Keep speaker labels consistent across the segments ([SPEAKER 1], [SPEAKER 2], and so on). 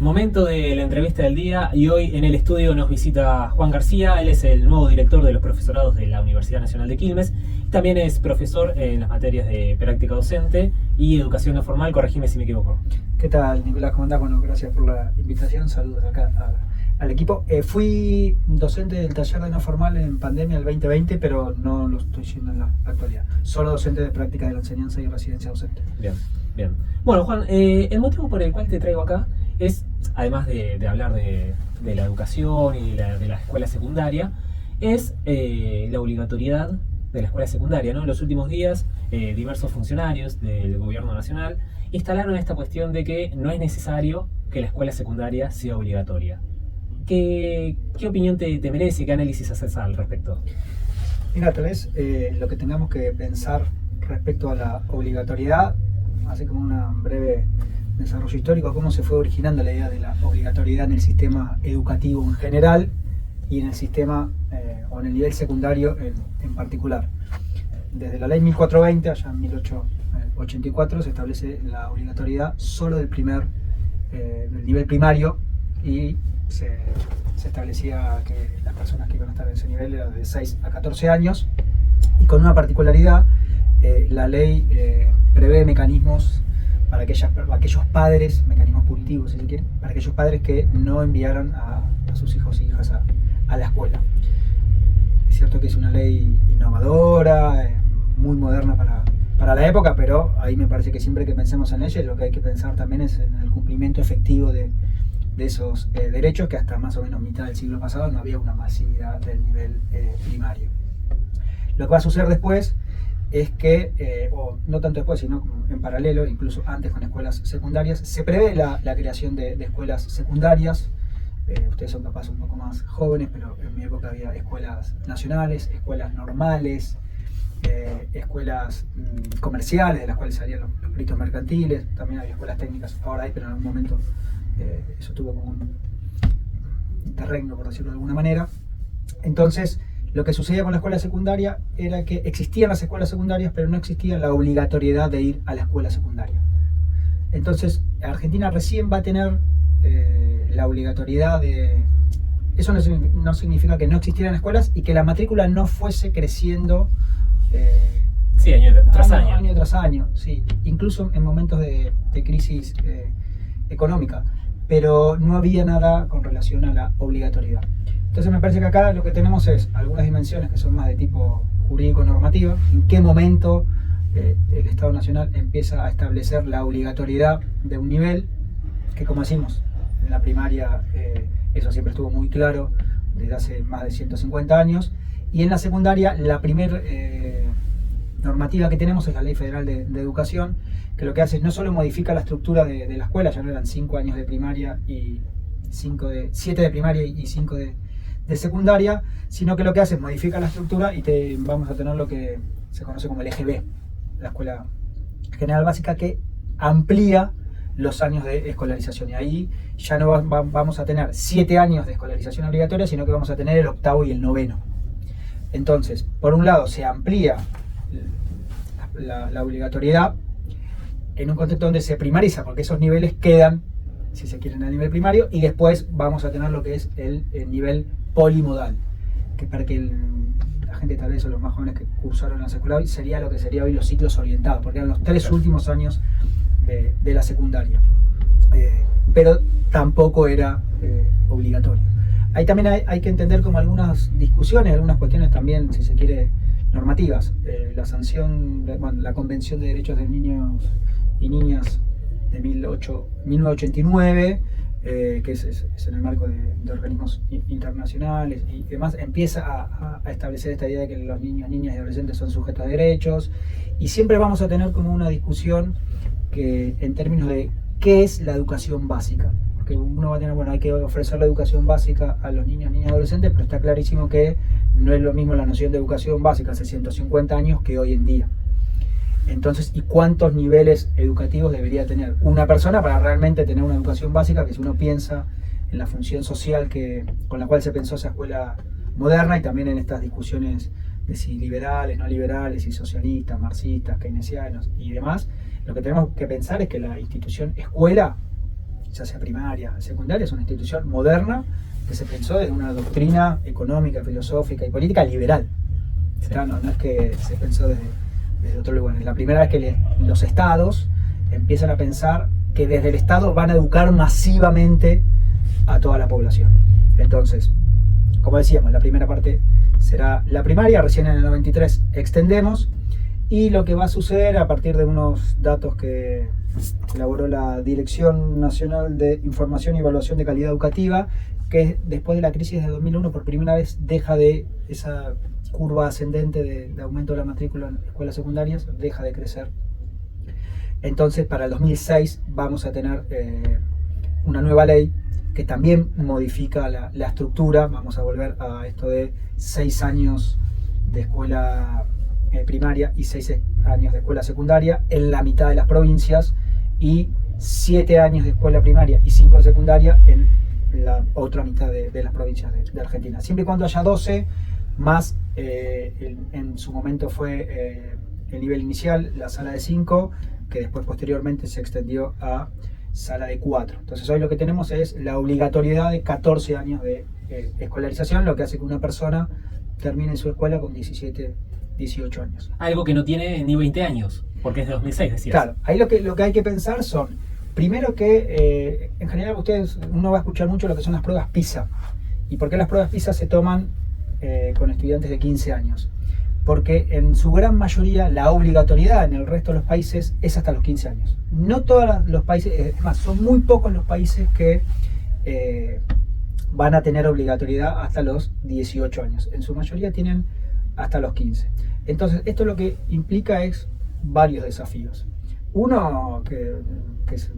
[SPEAKER 1] Momento de la entrevista del día y hoy en el estudio nos visita Juan García. Él es el nuevo director de los profesorados de la Universidad Nacional de Quilmes. También es profesor en las materias de práctica docente y educación no formal. Corregime si me equivoco.
[SPEAKER 2] ¿Qué tal, Nicolás? ¿Cómo andás? Bueno, gracias por la invitación. Saludos acá al equipo. Fui docente del taller de no formal en pandemia el 2020, pero no lo estoy siendo en la actualidad. Solo docente de práctica de la enseñanza y residencia docente.
[SPEAKER 1] Bien, bien. Bueno, Juan, el motivo por el cual te traigo acá es, además de hablar de la educación y de la escuela secundaria, es la obligatoriedad de la escuela secundaria, ¿no? En los últimos días, diversos funcionarios del gobierno nacional instalaron esta cuestión de que no es necesario que la escuela secundaria sea obligatoria. ¿Qué opinión te merece? ¿Qué análisis haces al respecto?
[SPEAKER 2] Mira, tal vez lo que tengamos que pensar respecto a la obligatoriedad, así como un breve desarrollo histórico, cómo se fue originando la idea de la obligatoriedad en el sistema educativo en general y en el sistema o en el nivel secundario en particular. Desde la ley 1420, allá en 1884, se establece la obligatoriedad solo del nivel primario y se establecía que las personas que iban a estar en ese nivel eran de 6 a 14 años y con una particularidad, la ley prevé mecanismos para aquellos padres, mecanismos punitivos si se quiere, para aquellos padres que no enviaran a sus hijos e hijas a la escuela. Es cierto que es una ley innovadora, muy moderna para la época, pero ahí me parece que siempre que pensemos en ella, lo que hay que pensar también es en el cumplimiento efectivo de esos derechos, que hasta más o menos mitad del siglo pasado no había una masividad del nivel primario. Lo que va a suceder después es que, o no tanto después, sino en paralelo, incluso antes con escuelas secundarias, se prevé la creación de escuelas secundarias. Ustedes son capaz un poco más jóvenes, pero en mi época había escuelas nacionales, escuelas normales, escuelas comerciales, de las cuales salían los peritos mercantiles, también había escuelas técnicas, ahora hay, pero en algún momento eso tuvo como un interregno, por decirlo de alguna manera. Entonces, lo que sucedía con la escuela secundaria era que existían las escuelas secundarias, pero no existía la obligatoriedad de ir a la escuela secundaria. Entonces, Argentina recién va a tener la obligatoriedad de... Eso no significa que no existieran escuelas y que la matrícula no fuese creciendo
[SPEAKER 1] sí, año tras año.
[SPEAKER 2] Año tras año, sí. Incluso en momentos de crisis económica. Pero no había nada con relación a la obligatoriedad. Entonces me parece que acá lo que tenemos es algunas dimensiones que son más de tipo jurídico-normativa. En qué momento el Estado Nacional empieza a establecer la obligatoriedad de un nivel, que como decimos, en la primaria eso siempre estuvo muy claro desde hace más de 150 años. Y en la secundaria la primera normativa que tenemos es la Ley Federal de Educación, que lo que hace es no solo modifica la estructura de la escuela, ya no eran 5 años de primaria y 7 de primaria y 5 de secundaria, sino que lo que hace es modifica la estructura y vamos a tener lo que se conoce como el eje B, la Escuela General Básica, que amplía los años de escolarización. Y ahí ya no vamos a tener 7 años de escolarización obligatoria, sino que vamos a tener el 8º y el 9º. Entonces, por un lado, se amplía la obligatoriedad en un contexto donde se primariza, porque esos niveles quedan, si se quieren, a nivel primario, y después vamos a tener lo que es el nivel polimodal, que para que la gente tal vez, o los más jóvenes que cursaron la secundaria, sería lo que sería hoy los ciclos orientados, porque eran los 3 últimos años de la secundaria, pero tampoco era obligatorio. Ahí también hay que entender como algunas discusiones, algunas cuestiones también, si se quiere, normativas. La Convención de Derechos de Niños y Niñas de 1989, que es en el marco de organismos internacionales y demás, empieza a establecer esta idea de que los niños, niñas y adolescentes son sujetos de derechos, y siempre vamos a tener como una discusión que en términos de qué es la educación básica. Porque uno va a tener, bueno, hay que ofrecer la educación básica a los niños, niñas y adolescentes, pero está clarísimo que no es lo mismo la noción de educación básica hace 150 años que hoy en día. Entonces, ¿y cuántos niveles educativos debería tener una persona para realmente tener una educación básica? Que si uno piensa en la función social con la cual se pensó esa escuela moderna, y también en estas discusiones de si liberales, no liberales, si socialistas, marxistas, keynesianos y demás, lo que tenemos que pensar es que la institución escuela ya sea primaria, secundaria, es una institución moderna que se pensó desde una doctrina económica, filosófica y política liberal.
[SPEAKER 1] Sí.
[SPEAKER 2] No es que se pensó desde otro lugar. Es la primera vez que los estados empiezan a pensar que desde el estado van a educar masivamente a toda la población. Entonces, como decíamos, la primera parte será la primaria, recién en el 93 extendemos, y lo que va a suceder a partir de unos datos que elaboró la Dirección Nacional de Información y Evaluación de Calidad Educativa, que después de la crisis de 2001 por primera vez deja de esa curva ascendente de aumento de la matrícula en escuelas secundarias, deja de crecer. Entonces para el 2006 vamos a tener una nueva ley que también modifica la estructura. Vamos a volver a esto de 6 años de escuela primaria y 6 años de escuela secundaria en la mitad de las provincias, y 7 años de escuela primaria y 5 de secundaria en la otra mitad de las provincias de Argentina, siempre y cuando haya 12 más. En su momento fue el nivel inicial, la sala de 5, que después posteriormente se extendió a sala de 4. Entonces hoy lo que tenemos es la obligatoriedad de 14 años de escolarización, lo que hace que una persona termine su escuela con 17, 18 años.
[SPEAKER 1] Algo que no tiene ni 20 años, porque es de 2006, decías.
[SPEAKER 2] Claro, ahí lo que hay que pensar son, primero que en general uno va a escuchar mucho lo que son las pruebas PISA. ¿Y por qué las pruebas PISA se toman con estudiantes de 15 años? Porque en su gran mayoría la obligatoriedad en el resto de los países es hasta los 15 años. No todos los países, es más, son muy pocos los países que van a tener obligatoriedad hasta los 18 años. En su mayoría tienen hasta los 15. Entonces, esto lo que implica es varios desafíos. Uno que es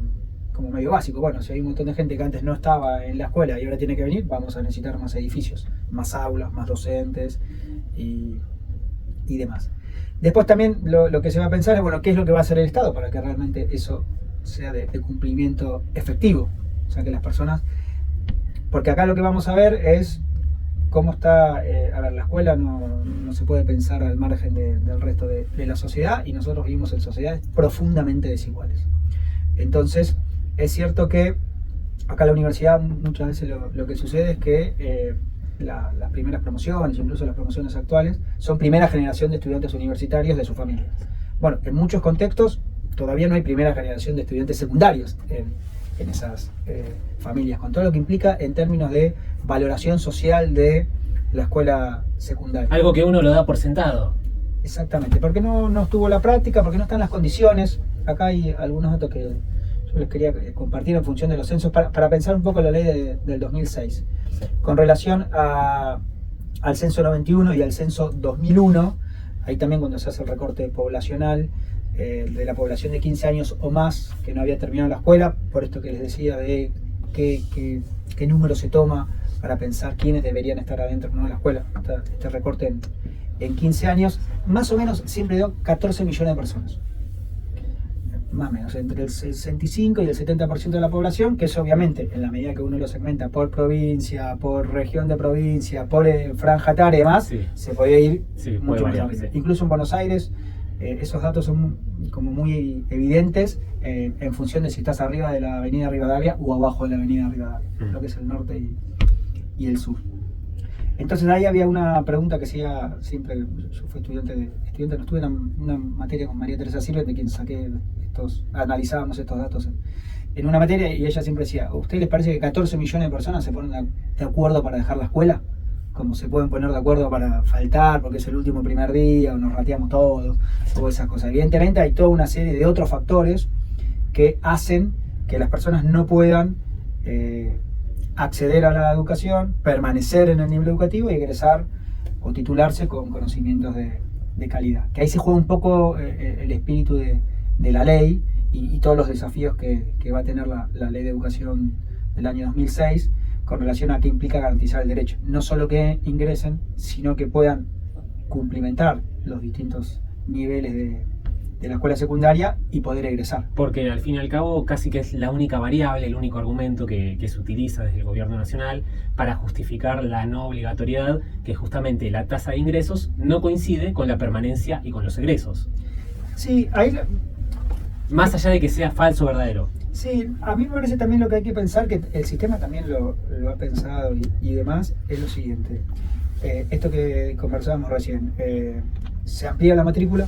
[SPEAKER 2] como medio básico. Bueno, si hay un montón de gente que antes no estaba en la escuela y ahora tiene que venir, vamos a necesitar más edificios, más aulas, más docentes y demás. Después también lo que se va a pensar es, bueno, ¿qué es lo que va a hacer el Estado para que realmente eso sea de cumplimiento efectivo? O sea, que las personas... Porque acá lo que vamos a ver es cómo está... a ver, la escuela no se puede pensar al margen del resto de la sociedad, y nosotros vivimos en sociedades profundamente desiguales. Entonces, es cierto que acá en la universidad muchas veces lo que sucede es que las primeras promociones, incluso las promociones actuales, son primera generación de estudiantes universitarios de su familia. Bueno, en muchos contextos todavía no hay primera generación de estudiantes secundarios en esas familias, con todo lo que implica en términos de valoración social de la escuela secundaria.
[SPEAKER 1] Algo que uno lo da por sentado.
[SPEAKER 2] Exactamente, porque no estuvo la práctica, porque no están las condiciones. Acá hay algunos datos que yo les quería compartir en función de los censos para pensar un poco la ley del 2006.
[SPEAKER 1] Sí.
[SPEAKER 2] Con relación al censo 91 y al censo 2001, ahí también cuando se hace el recorte poblacional de la población de 15 años o más que no había terminado la escuela, por esto que les decía de qué número se toma para pensar quiénes deberían estar adentro de la escuela, este recorte en 15 años, más o menos siempre dio 14 millones de personas. Más o menos, entre el 65 y el 70% de la población, que es obviamente, en la medida que uno lo segmenta por provincia, por región de provincia, por franja etaria y demás,
[SPEAKER 1] Sí.
[SPEAKER 2] se puede ir
[SPEAKER 1] Sí,
[SPEAKER 2] mucho más
[SPEAKER 1] variar,
[SPEAKER 2] rápido.
[SPEAKER 1] sí.
[SPEAKER 2] Incluso en Buenos Aires, esos datos son como muy evidentes en función de si estás arriba de la avenida Rivadavia o abajo de la avenida Rivadavia, lo que es el norte y el sur. Entonces ahí había una pregunta que hacía siempre, yo fui estudiante, no estuve en una materia con María Teresa Silva, de quien analizábamos estos datos en una materia, y ella siempre decía, ¿a ustedes les parece que 14 millones de personas se ponen de acuerdo para dejar la escuela? Como se pueden poner de acuerdo para faltar porque es el último primer día, o nos rateamos todos, o esas cosas. Evidentemente hay toda una serie de otros factores que hacen que las personas no puedan acceder a la educación, permanecer en el nivel educativo y egresar o titularse con conocimientos de calidad. Que ahí se juega un poco el espíritu de la ley y todos los desafíos que va a tener la ley de educación del año 2006 con relación a qué implica garantizar el derecho. No solo que ingresen, sino que puedan cumplimentar los distintos niveles de la escuela secundaria y poder egresar.
[SPEAKER 1] Porque al fin y al cabo casi que es la única variable, el único argumento que se utiliza desde el gobierno nacional para justificar la no obligatoriedad, que justamente la tasa de ingresos no coincide con la permanencia y con los egresos.
[SPEAKER 2] Sí, ahí
[SPEAKER 1] Más allá de que sea falso o verdadero.
[SPEAKER 2] Sí, a mí me parece también lo que hay que pensar, que el sistema también lo ha pensado y demás, es lo siguiente. Esto que conversábamos recién, se amplía la matrícula,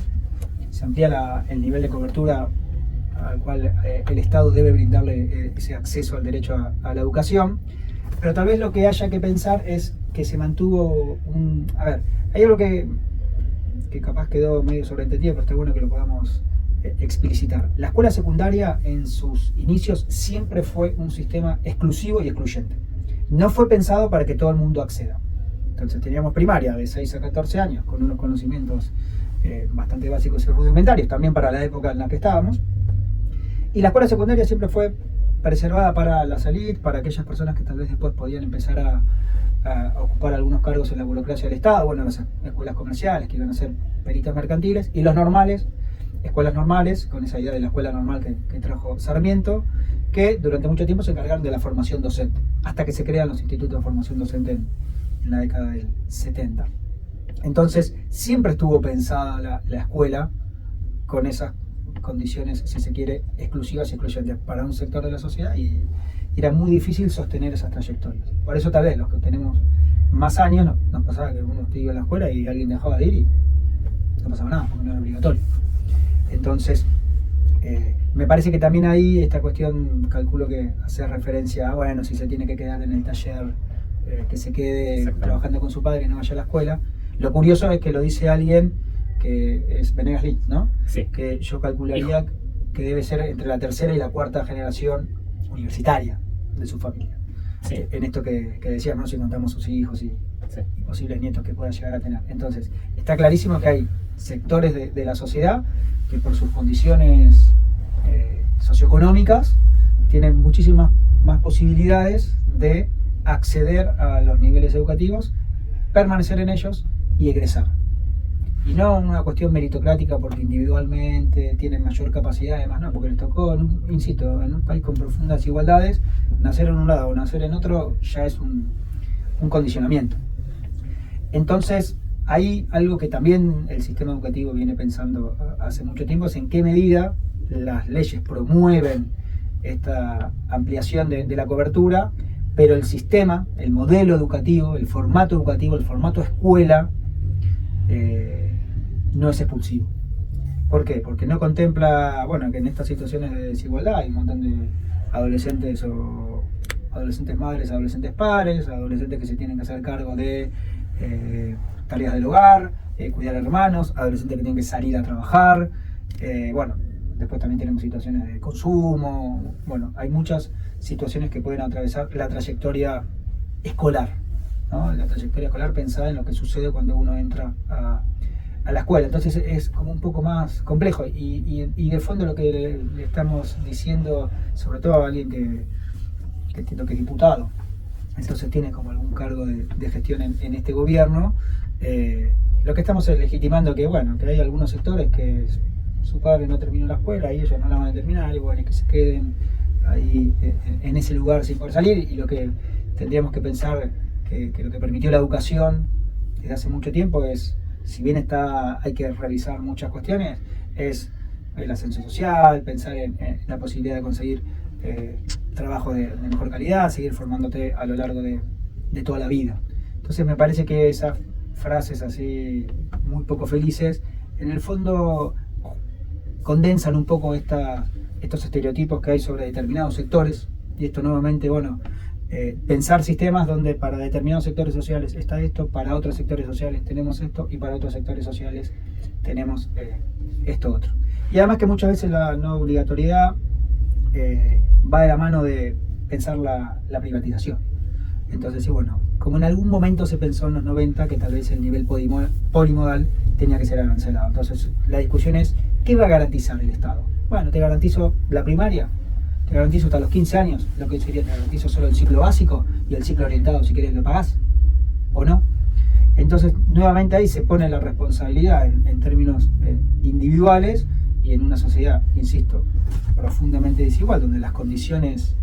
[SPEAKER 2] se amplía el nivel de cobertura al cual el Estado debe brindarle ese acceso al derecho a la educación, pero tal vez lo que haya que pensar es que se mantuvo un... A ver, hay algo que capaz quedó medio sobreentendido, pero está bueno que lo podamos explicitar. La escuela secundaria en sus inicios siempre fue un sistema exclusivo y excluyente. No fue pensado para que todo el mundo acceda. Entonces teníamos primaria de 6 a 14 años con unos conocimientos bastante básicos y rudimentarios, también para la época en la que estábamos. Y la escuela secundaria siempre fue preservada para la salida, para aquellas personas que tal vez después podían empezar a ocupar algunos cargos en la burocracia del Estado, bueno, las escuelas comerciales que iban a ser peritas mercantiles, y los normales, escuelas normales, con esa idea de la escuela normal que trajo Sarmiento, que durante mucho tiempo se encargaron de la formación docente, hasta que se crean los institutos de formación docente en la década del 70. Entonces, siempre estuvo pensada la escuela con esas condiciones, si se quiere, exclusivas y excluyentes para un sector de la sociedad, y era muy difícil sostener esas trayectorias. Por eso tal vez los que tenemos más años, nos pasaba que uno iba a la escuela y alguien dejaba de ir y no pasaba nada, porque no era obligatorio. Entonces, me parece que también ahí esta cuestión, calculo que hace referencia a, bueno, si se tiene que quedar en el taller, que se quede trabajando con su padre y no vaya a la escuela. Lo curioso es que lo dice alguien que es Venegas Lynch, ¿no?
[SPEAKER 1] Sí.
[SPEAKER 2] Que yo calcularía que debe ser entre la tercera y la cuarta generación universitaria de su familia.
[SPEAKER 1] Sí.
[SPEAKER 2] En esto que decíamos, ¿no? Si contamos sus hijos y posibles nietos que pueda llegar a tener. Entonces, está clarísimo que hay sectores de la sociedad que por sus condiciones socioeconómicas tienen muchísimas más posibilidades de acceder a los niveles educativos, permanecer en ellos y egresar. Y no una cuestión meritocrática porque individualmente tienen mayor capacidad, además no, porque les tocó, insisto, en un país con profundas desigualdades, nacer en un lado o nacer en otro ya es un condicionamiento. Entonces, hay algo que también el sistema educativo viene pensando hace mucho tiempo, es en qué medida las leyes promueven esta ampliación de la cobertura, pero el sistema, el modelo educativo, el formato educativo, el formato escuela, no es expulsivo. ¿Por qué? Porque no contempla, bueno, que en estas situaciones de desigualdad hay un montón de adolescentes o adolescentes madres, adolescentes padres, adolescentes que se tienen que hacer cargo de tareas del hogar, cuidar hermanos, adolescentes que tienen que salir a trabajar, bueno, después también tenemos situaciones de consumo, bueno, hay muchas situaciones que pueden atravesar la trayectoria escolar, ¿no? La trayectoria escolar pensada en lo que sucede cuando uno entra a la escuela. Entonces es como un poco más complejo y de fondo lo que le estamos diciendo, sobre todo a alguien que entiendo que es diputado, entonces tiene como algún cargo de gestión en este gobierno, lo que estamos es legitimando que, bueno, que hay algunos sectores que su padre no terminó la escuela y ellos no la van a terminar, y bueno, y que se queden ahí en ese lugar sin poder salir, y lo que tendríamos que pensar que lo que permitió la educación desde hace mucho tiempo es, si bien hay que revisar muchas cuestiones, es el ascenso social, pensar en la posibilidad de conseguir trabajo de mejor calidad, seguir formándote a lo largo de toda la vida. Entonces me parece que esas frases así muy poco felices, en el fondo condensan un poco estos estereotipos que hay sobre determinados sectores, y esto nuevamente, bueno, pensar sistemas donde para determinados sectores sociales está esto, para otros sectores sociales tenemos esto, y para otros sectores sociales tenemos esto otro. Y además que muchas veces la no obligatoriedad va de la mano de pensar la privatización. Entonces, sí, bueno, como en algún momento se pensó en los 90 que tal vez el nivel polimodal tenía que ser arancelado. Entonces, la discusión es, ¿qué va a garantizar el Estado? Bueno, te garantizo la primaria, te garantizo hasta los 15 años, lo que sería, te garantizo solo el ciclo básico, y el ciclo orientado, si querés, lo pagás, ¿o no? Entonces, nuevamente ahí se pone la responsabilidad en términos individuales, y en una sociedad, insisto, profundamente desigual, donde las condiciones,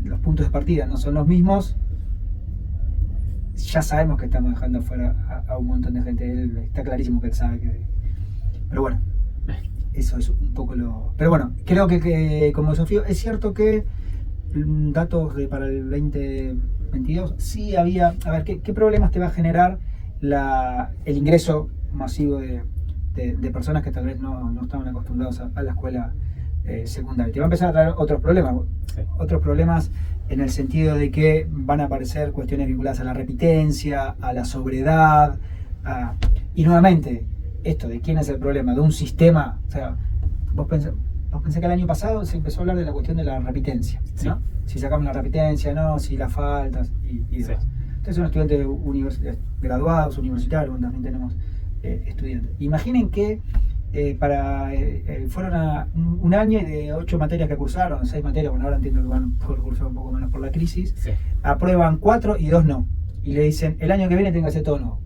[SPEAKER 2] los puntos de partida no son los mismos, ya sabemos que estamos dejando afuera a un montón de gente. Está clarísimo que él sabe que... Pero bueno, eso es un poco lo... Pero bueno, creo que como desafío, es cierto que datos para el 2022, sí había... A ver, ¿qué problemas te va a generar el ingreso masivo de personas que tal vez no estaban acostumbrados a la escuela secundaria? Te va a empezar a traer otros problemas.
[SPEAKER 1] Sí.
[SPEAKER 2] Otros problemas en el sentido de que van a aparecer cuestiones vinculadas a la repitencia, a la sobriedad, y nuevamente, esto de quién es el problema, de un sistema. O sea, vos pensás que el año pasado se empezó a hablar de la cuestión de la repitencia,
[SPEAKER 1] Sí.
[SPEAKER 2] ¿no? Si sacamos la repitencia, no, si las faltas y demás.
[SPEAKER 1] Sí.
[SPEAKER 2] Entonces son estudiantes graduados, universitarios, también tenemos estudiantes. Imaginen que fueron a un año y de 8 materias que cursaron, 6 materias, bueno, ahora entiendo que van por cursar un poco menos por la crisis,
[SPEAKER 1] Sí.
[SPEAKER 2] aprueban 4 y 2 no. Y le dicen, el año que viene tengo que hacer todo nuevo.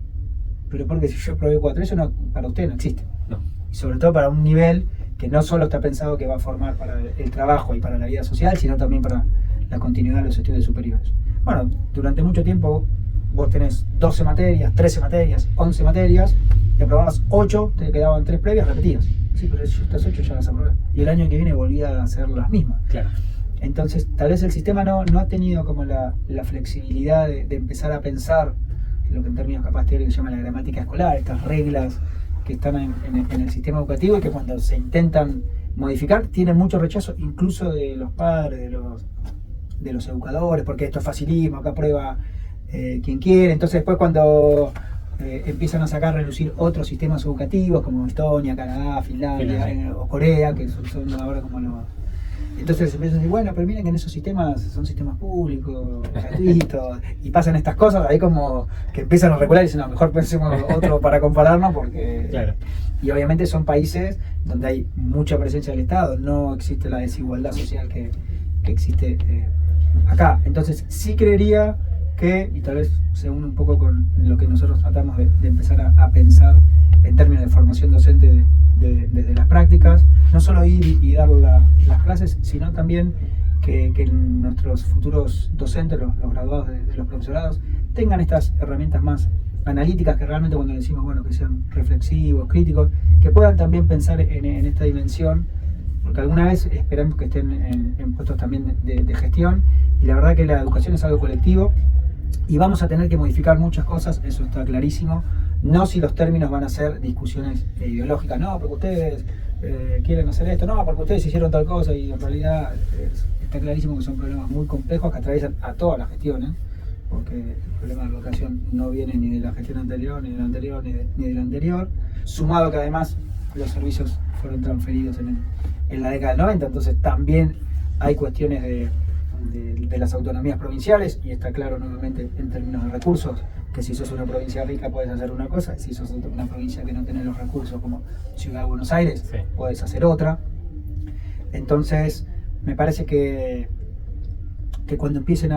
[SPEAKER 2] Pero porque si yo aprobé 4, eso no, para usted no existe.
[SPEAKER 1] No.
[SPEAKER 2] Y sobre todo para un nivel que no solo está pensado que va a formar para el trabajo y para la vida social, sino también para la continuidad de los estudios superiores. Bueno, durante mucho tiempo vos tenés 12 materias, 13 materias, 11 materias, te aprobabas 8, te quedaban 3 previas repetidas. Sí, pero estas 8 ya las aprobé. Y el año que viene volvía a hacer las mismas.
[SPEAKER 1] Claro.
[SPEAKER 2] Entonces, tal vez el sistema no ha tenido como la flexibilidad de empezar a pensar lo que en términos capaz teóricos se llama la gramática escolar, estas reglas que están en el sistema educativo y que cuando se intentan modificar tienen mucho rechazo, incluso de los padres, de los educadores, porque esto es facilismo, acá prueba quien quiere. Entonces después cuando empiezan a sacar a relucir otros sistemas educativos como Estonia, Canadá, Finlandia o Corea, que son ahora como los... Entonces empiezan a decir, bueno, pero miren que en esos sistemas son sistemas públicos, gratuitos, y pasan estas cosas, ahí como que empiezan a recular y dicen, no, mejor pensemos otro para compararnos, porque...
[SPEAKER 1] Claro.
[SPEAKER 2] Y obviamente son países donde hay mucha presencia del Estado, no existe la desigualdad social que existe acá. Entonces sí creería que, y tal vez se une un poco con lo que nosotros tratamos de empezar a pensar en términos de formación docente desde las prácticas, no solo ir y dar las clases, sino también que nuestros futuros docentes, los graduados de los profesorados, tengan estas herramientas más analíticas, que realmente cuando decimos, bueno, que sean reflexivos, críticos, que puedan también pensar en esta dimensión, porque alguna vez esperamos que estén en puestos también de gestión, y la verdad que la educación es algo colectivo, y vamos a tener que modificar muchas cosas, eso está clarísimo. No si los términos van a ser discusiones ideológicas, no, porque ustedes quieren hacer esto, no, porque ustedes hicieron tal cosa, y en realidad está clarísimo que son problemas muy complejos que atraviesan a todas las gestiones, porque el problema de la educación no viene ni de la gestión anterior, ni de la anterior, ni de la anterior, sumado que además los servicios fueron transferidos en la década del 90, entonces también hay cuestiones de las autonomías provinciales, y está claro nuevamente en términos de recursos, que si sos una provincia rica puedes hacer una cosa, si sos una provincia que no tiene los recursos como Ciudad de Buenos Aires,
[SPEAKER 1] Sí.
[SPEAKER 2] puedes hacer otra. Entonces me parece que cuando empiecen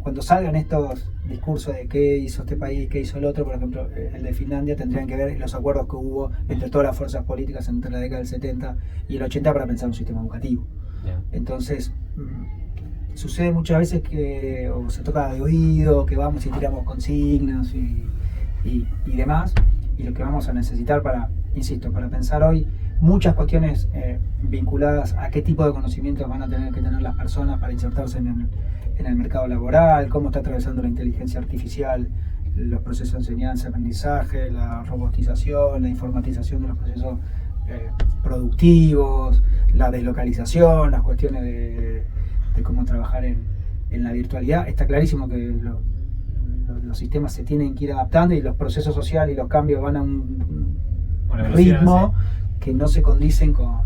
[SPEAKER 2] cuando salgan estos discursos de qué hizo este país, qué hizo el otro, por ejemplo el de Finlandia, tendrían que ver los acuerdos que hubo entre todas las fuerzas políticas entre la década del 70 y el 80 para pensar un sistema educativo.
[SPEAKER 1] Bien.
[SPEAKER 2] Entonces sucede muchas veces que o se toca de oído, que vamos y tiramos consignas y demás, y lo que vamos a necesitar para pensar hoy muchas cuestiones vinculadas a qué tipo de conocimientos van a tener que tener las personas para insertarse en el mercado laboral, cómo está atravesando la inteligencia artificial los procesos de enseñanza, aprendizaje, la robotización, la informatización de los procesos productivos, la deslocalización, las cuestiones de cómo trabajar en la virtualidad. Está clarísimo que los sistemas se tienen que ir adaptando y los procesos sociales y los cambios van a un ritmo que no se condicen con...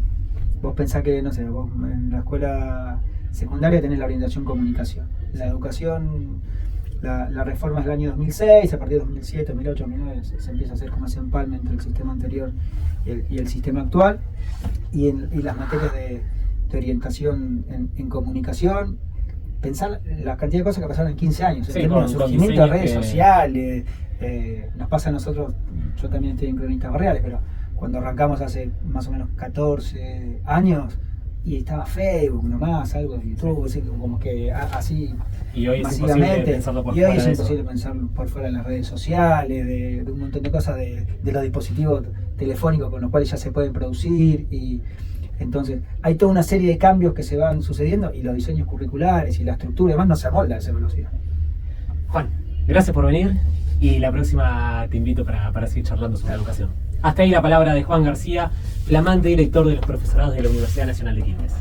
[SPEAKER 2] Vos pensás que, no sé, vos en la escuela secundaria tenés la orientación comunicación. La educación, la reforma es del año 2006, a partir de 2007, 2008, 2009 se empieza a hacer como ese empalme entre el sistema anterior y el sistema actual. Y las materias de orientación en comunicación, pensar la cantidad de cosas que pasaron en 15 años,
[SPEAKER 1] Sí,
[SPEAKER 2] el
[SPEAKER 1] con
[SPEAKER 2] surgimiento de redes
[SPEAKER 1] diseños
[SPEAKER 2] sociales, nos pasa a nosotros, yo también estoy en Cronistas Barriales, pero cuando arrancamos hace más o menos 14 años, y estaba Facebook nomás, algo de YouTube, así, como que así
[SPEAKER 1] Y hoy es imposible
[SPEAKER 2] masivamente.
[SPEAKER 1] pensarlo por
[SPEAKER 2] Y hoy
[SPEAKER 1] fuera
[SPEAKER 2] es
[SPEAKER 1] de eso.
[SPEAKER 2] imposible pensarlo por fuera de las redes sociales, de un montón de cosas, de los dispositivos telefónicos con los cuales ya se pueden producir. Y entonces hay toda una serie de cambios que se van sucediendo y los diseños curriculares y la estructura, además no se amolda a esa velocidad.
[SPEAKER 1] Juan, gracias por venir y la próxima te invito para seguir charlando sobre educación. Hasta ahí la palabra de Juan García, flamante director de los profesorados de la Universidad Nacional de Quilmes.